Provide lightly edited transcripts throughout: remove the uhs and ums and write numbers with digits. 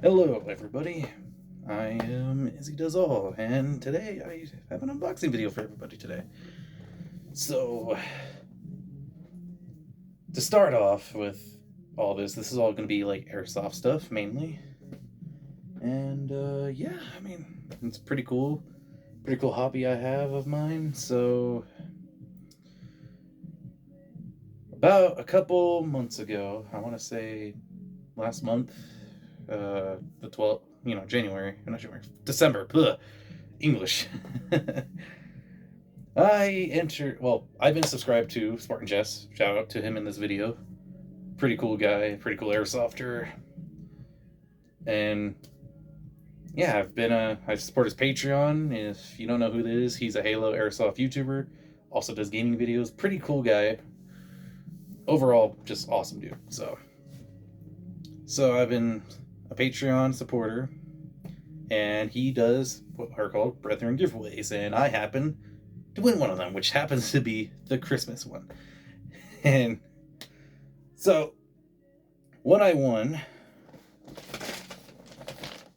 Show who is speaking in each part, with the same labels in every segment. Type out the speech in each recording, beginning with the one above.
Speaker 1: Hello everybody, I am Izzy Does All, and today I have an unboxing video for everybody today. So, to start off with all this is all going to be like airsoft stuff mainly. And yeah, I mean, it's pretty cool hobby I have of mine. So, about a couple months ago, I want to say last month, the 12th, January, not January, December, English. I've been subscribed to SpartanJess. Shout out to him in this video. Pretty cool guy, pretty cool airsofter. And yeah, I support his Patreon. If you don't know who it is, he's a Halo airsoft YouTuber. Also does gaming videos. Pretty cool guy. Overall, just awesome dude. So I've been a Patreon supporter, and he does what are called Brethren giveaways, and I happen to win one of them, which happens to be the Christmas one. And so, what I won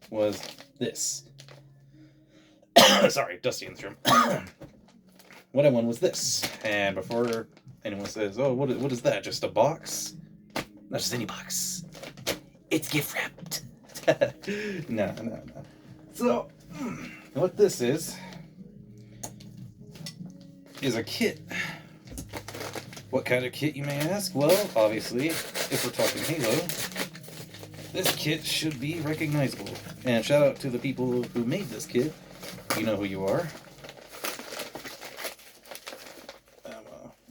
Speaker 1: was this. Sorry, dusty in the room. What I won was this. And before anyone says, oh, what is that? Just a box? Not just any box. It's gift wrapped. No. So, what this is a kit. What kind of kit, you may ask? Well, obviously, if we're talking Halo, this kit should be recognizable. And shout out to the people who made this kit. You know who you are.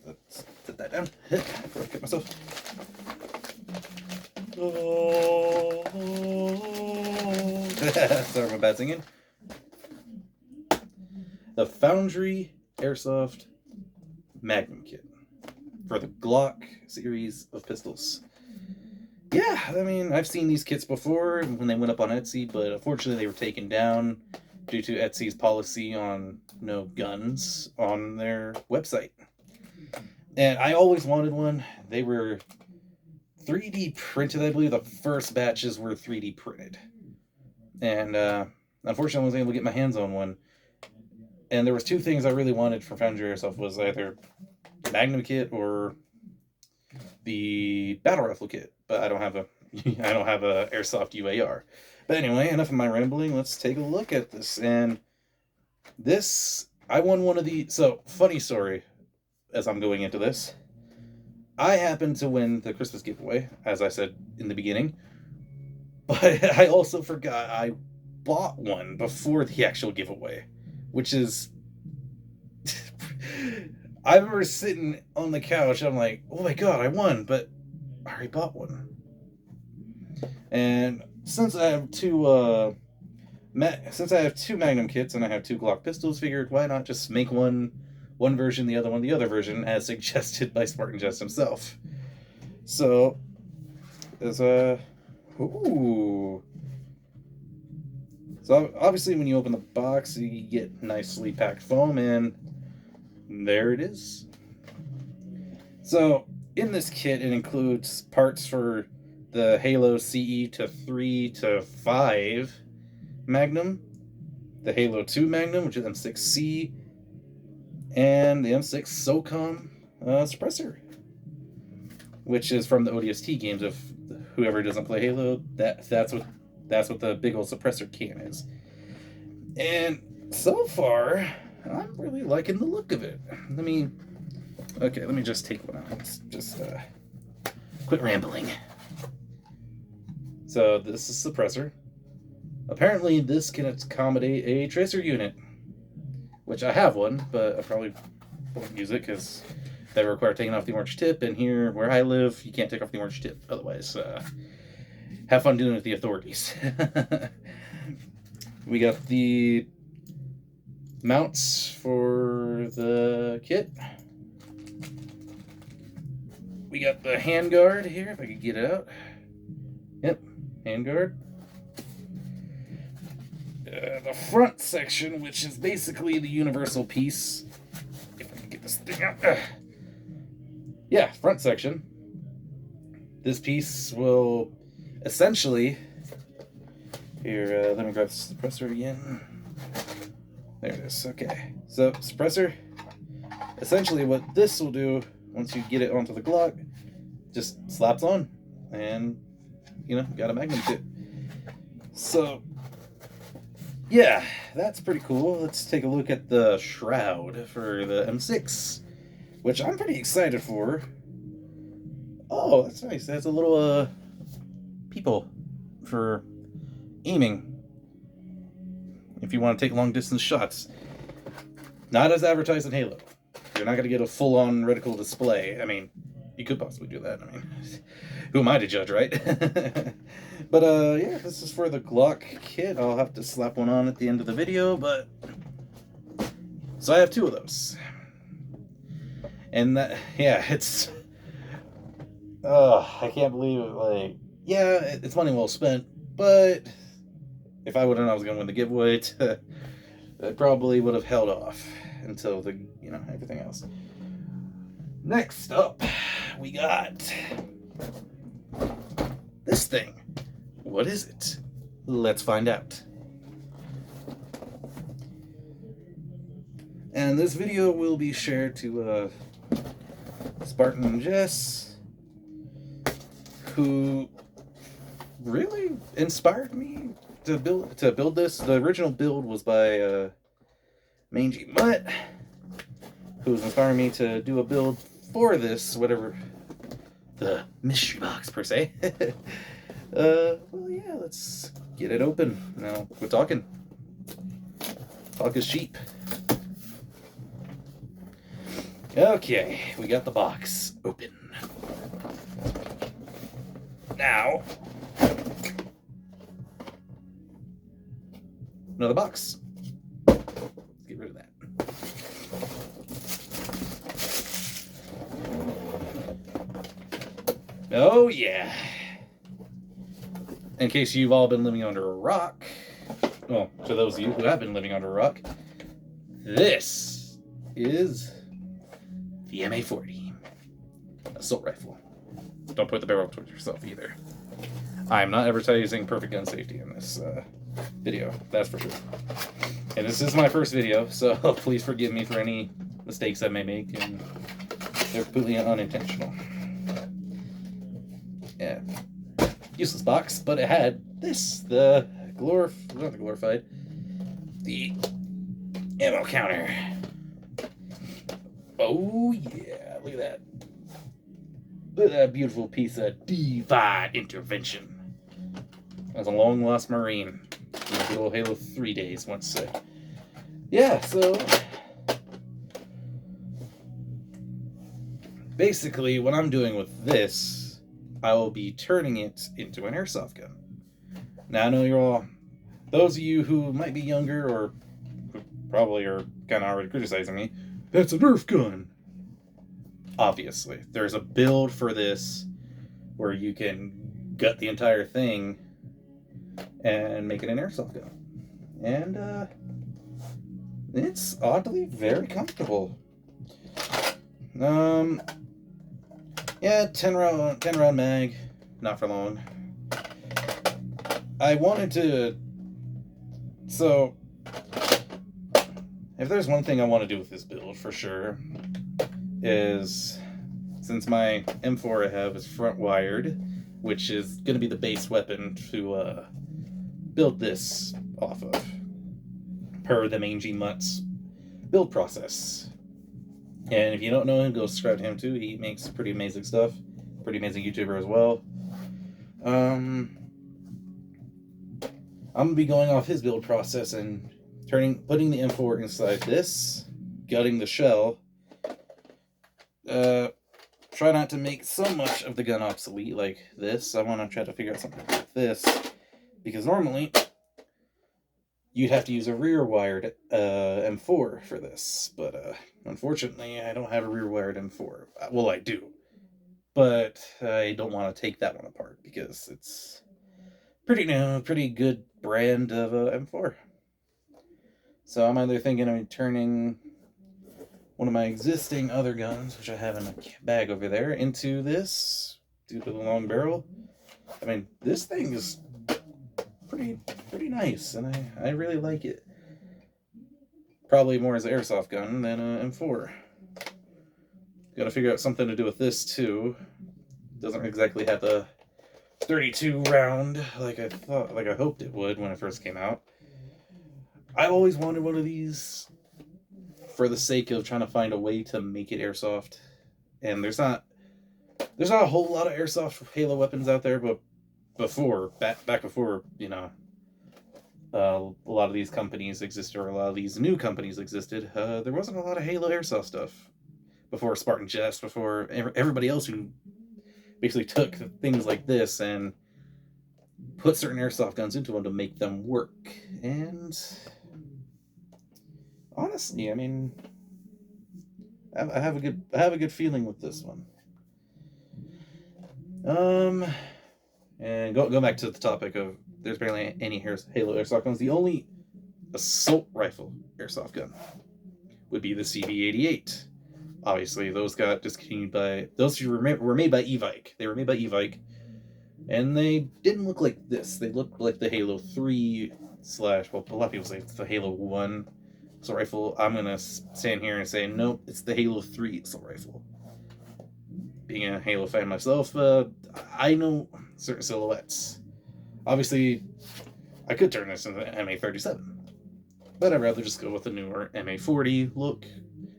Speaker 1: Let's set that down before I cut myself. Sorry, my bad singing. The Foundry Airsoft Magnum kit for the Glock series of pistols. Yeah, I mean, I've seen these kits before when they went up on Etsy, but unfortunately they were taken down due to Etsy's policy on no guns on their website. And I always wanted one. They were 3D printed, I believe. The first batches were 3D printed. And unfortunately I wasn't able to get my hands on one. And there was two things I really wanted from Foundry Airsoft, was either the Magnum kit or the Battle Rifle kit. But I don't have a Airsoft UAR. But anyway, enough of my rambling. Let's take a look at this. And this, I won one of the... So, funny story as I'm going into this. I happened to win the Christmas giveaway, as I said in the beginning. But I also forgot I bought one before the actual giveaway, which is... I remember sitting on the couch, I'm like, oh my god, I won, but I already bought one. And since I have two Magnum kits and I have two Glock pistols, figured why not just make one version, the other one the other version, as suggested by SpartanJess himself. So, there's a... Ooh. So obviously when you open the box, you get nicely packed foam, and there it is. So in this kit, it includes parts for the Halo CE to 3 to 5 Magnum, the Halo 2 Magnum, which is M6C, and the M6 SOCOM suppressor, which is from the ODST games. If whoever doesn't play Halo, that's what the big old suppressor can is. And so far, I'm really liking the look of it. Let me just take one out. Let's just quit rambling. So this is suppressor. Apparently this can accommodate a tracer unit, which I have one, but I probably won't use it because they require taking off the orange tip, and here where I live, you can't take off the orange tip. Otherwise, have fun dealing with the authorities. We got the mounts for the kit. We got the handguard here, if I could get it out. Yep, handguard. The front section, which is basically the universal piece. If I can get this thing out. Yeah, front section. This piece will essentially Here, let me grab the suppressor again. There it is. Okay. So, suppressor. Essentially, what this will do, once you get it onto the Glock, just slaps on. And, you know, got a Magnum tip. So, yeah, that's pretty cool. Let's take a look at the shroud for the M6, which I'm pretty excited for. Oh, that's nice. That's a little, peephole for aiming. If you want to take long distance shots. Not as advertised in Halo. You're not going to get a full-on reticle display. I mean, you could possibly do that. I mean, who am I to judge, right? But, yeah, this is for the Glock kit. I'll have to slap one on at the end of the video, but... So I have 2 of those. And that, yeah, it's... I can't believe it. Like, yeah, it's money well spent, but if I would have known I was going to win the giveaway, I probably would have held off until the, you know, everything else. Next up, we got this thing. What is it? Let's find out. And this video will be shared to SpartanJess, who really inspired me to build this. The original build was by Mangy Mutt, who was inspiring me to do a build for this, whatever the mystery box per se. Well, yeah, let's get it open. Now we're talking. Talk is cheap. Okay, we got the box open. Now, another box. Let's get rid of that. Oh, yeah. In case you've all been living under a rock, well, to those of you who have been living under a rock, this is the MA40 assault rifle. Don't put the barrel towards yourself either. I'm not advertising perfect gun safety in this video, that's for sure. And this is my first video, so please forgive me for any mistakes I may make, and they're completely unintentional. Yeah, useless box, but it had this, the ammo counter. Oh yeah, look at that. Look at that beautiful piece of divine intervention. As a long-lost Marine in the good old Halo 3 days, once said. Yeah, so... basically, what I'm doing with this, I will be turning it into an airsoft gun. Now, I know you're all... those of you who might be younger, or who probably are kind of already criticizing me, that's a Nerf gun! Obviously. There's a build for this where you can gut the entire thing and make it an airsoft gun. And it's oddly very comfortable. Yeah, 10 round mag, not for long. I wanted to, so if there's one thing I want to do with this build for sure, is, since my M4 I have is front wired, which is going to be the base weapon to build this off of, per the Mangy Mutt's build process. And if you don't know him, go subscribe to him too. He makes pretty amazing stuff. Pretty amazing YouTuber as well. I'm going to be going off his build process and putting the M4 inside this, gutting the shell. Try not to make so much of the gun obsolete like this. I want to try to figure out something like this, because normally you'd have to use a rear wired M4 for this, but unfortunately I don't have a rear wired M4. Well, I do, but I don't want to take that one apart because it's pretty good brand of M4. So I'm either thinking of turning one of my existing other guns, which I have in a bag over there, into this due to the long barrel. I mean, this thing is pretty nice, and I really like it. Probably more as an airsoft gun than a M4. Got to figure out something to do with this too. Doesn't exactly have the 32 round like I hoped it would when it first came out. I've always wanted one of these for the sake of trying to find a way to make it airsoft. And there's not a whole lot of airsoft Halo weapons out there, but back before, you know, a lot of these companies existed, or a lot of these new companies existed, there wasn't a lot of Halo airsoft stuff. Before SpartanJess, before everybody else who basically took things like this and put certain airsoft guns into them to make them work. And honestly, I mean, I have a good feeling with this one. And go back to the topic of there's barely any Halo airsoft guns. The only assault rifle airsoft gun would be the CB88. Obviously, those got discontinued by those were made by Evike. They were made by Evike, and they didn't look like this. They looked like the Halo 3 / well, a lot of people say it's the Halo 1 assault rifle. I'm gonna stand here and say nope, it's the Halo 3 assault rifle. Being a Halo fan myself, I know certain silhouettes. Obviously, I could turn this into an MA37, but I'd rather just go with the newer MA40 look.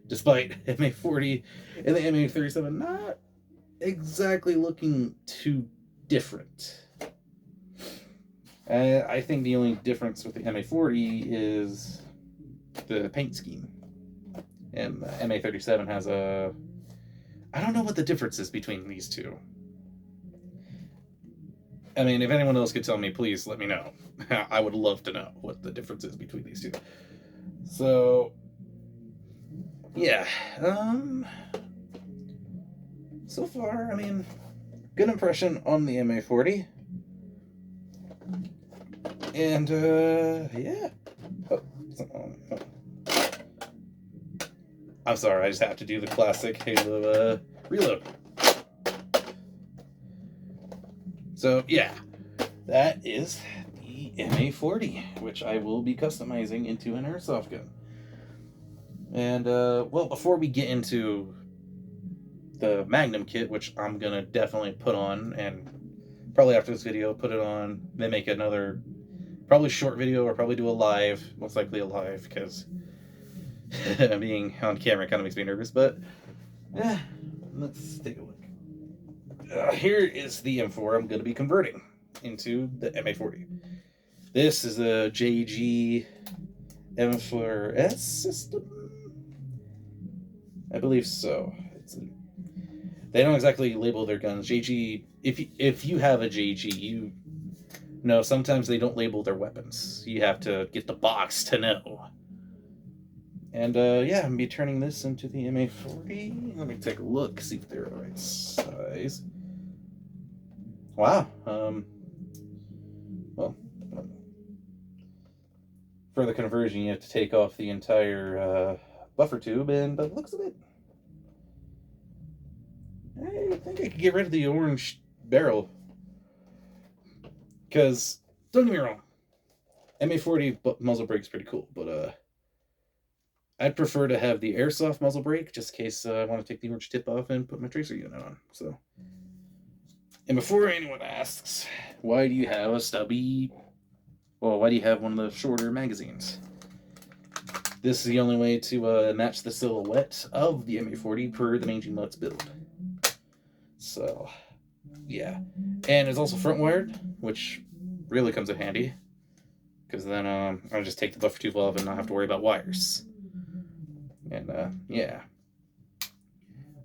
Speaker 1: Despite MA40 and the MA37 not exactly looking too different. I think the only difference with the MA40 is the paint scheme. And the MA37 has a... I don't know what the difference is between these two. I mean, if anyone else could tell me, please let me know. I would love to know what the difference is between these two. So... yeah, so far, I mean, good impression on the MA40. And, yeah. Oh. I'm sorry, I just have to do the classic Halo, reload. So, yeah, that is the MA40, which I will be customizing into an airsoft gun. And, well, before we get into the Magnum kit, which I'm going to definitely put on, and probably after this video, put it on, then make another, probably short video, or probably do a live, most likely a live, because being on camera kind of makes me nervous, but, yeah, let's take a look. Here is the M4 I'm going to be converting into the MA40. This is a JG M4S system? I believe so. They don't exactly label their guns. JG, if you have a JG, you know sometimes they don't label their weapons. You have to get the box to know. And yeah, I'm gonna be turning this into the MA40. Let me take a look, see if they're the right size. Wow. Well, for the conversion, you have to take off the entire buffer tube, and by the looks of it, I think I could get rid of the orange barrel. Because, don't get me wrong, MA40 muzzle brake's pretty cool, but I'd prefer to have the airsoft muzzle brake, just in case I want to take the orange tip off and put my tracer unit on. So, and before anyone asks, why do you have a stubby, well, why do you have one of the shorter magazines? This is the only way to match the silhouette of the MA40 per the Mangy Mutts build. So, yeah. And it's also front wired, which really comes in handy. Because then I'll just take the buffer tube off and not have to worry about wires. And, yeah.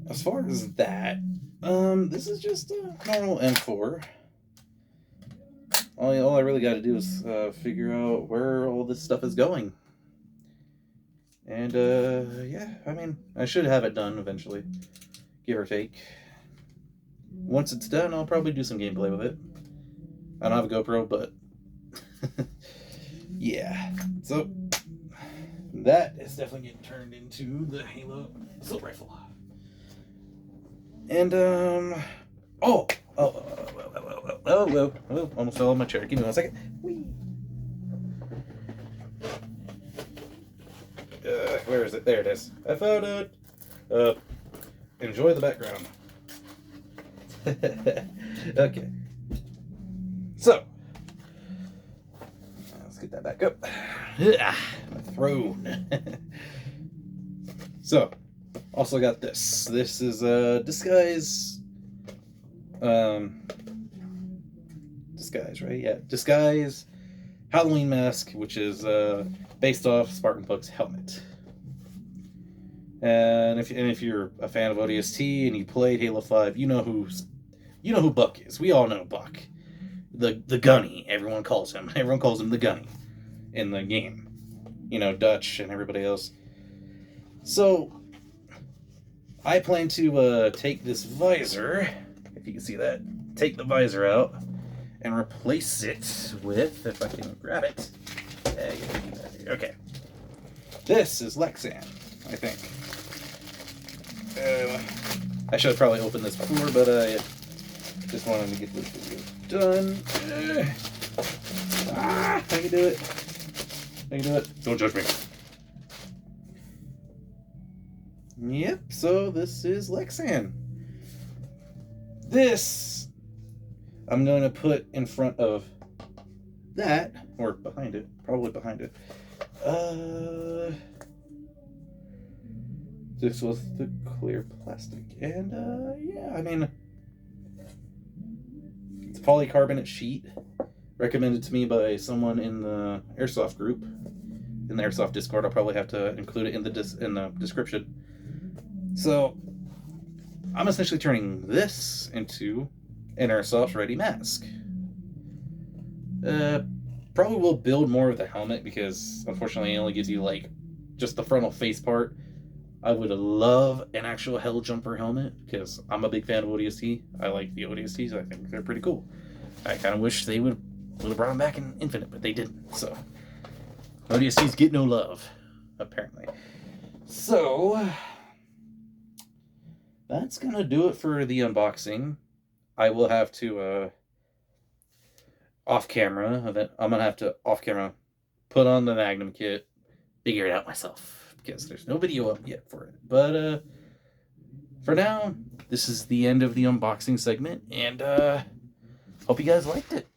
Speaker 1: As far as that, this is just a normal M4. All I really got to do is figure out where all this stuff is going. And, yeah, I mean, I should have it done eventually, give or take. Once it's done, I'll probably do some gameplay with it. I don't have a GoPro, but, yeah. So, that is definitely getting turned into the Halo assault rifle. And, almost fell on my chair. Give me 1 second. Whee! where is it? There it is. I found it. Enjoy the background. Okay. So, let's get that back up. My throne. So, also got this. This is a disguise. Disguise, right? Yeah, disguise Halloween mask, which is based off Spartan Buck's helmet. And if you're a fan of ODST and you played Halo 5, you know who Buck is. We all know Buck, the Gunny. Everyone calls him the Gunny in the game. You know, Dutch and everybody else. So I plan to take this visor, if you can see that, take the visor out and replace it with, if I can grab it. Okay. This is Lexan, I think. I should have probably opened this before, but I just wanted to get this video done. I can do it. I can do it. Don't judge me. Yep, so this is Lexan. This I'm going to put in front of that, or behind it, probably behind it. This was the clear plastic, and yeah, I mean, it's a polycarbonate sheet recommended to me by someone in the Airsoft group, in the Airsoft Discord. I'll probably have to include it in the description. So I'm essentially turning this into an Airsoft ready mask. Probably will build more of the helmet because unfortunately it only gives you like just the frontal face part. I would love an actual Hell Jumper helmet because I'm a big fan of ODST. I like the ODSTs. I think they're pretty cool. I kind of wish they would have brought them back in Infinite, but they didn't. So ODSTs get no love, apparently. So that's gonna do it for the unboxing. I will have to off camera put on the Magnum kit, figure it out myself because there's no video up yet for it. But for now, this is the end of the unboxing segment, and hope you guys liked it.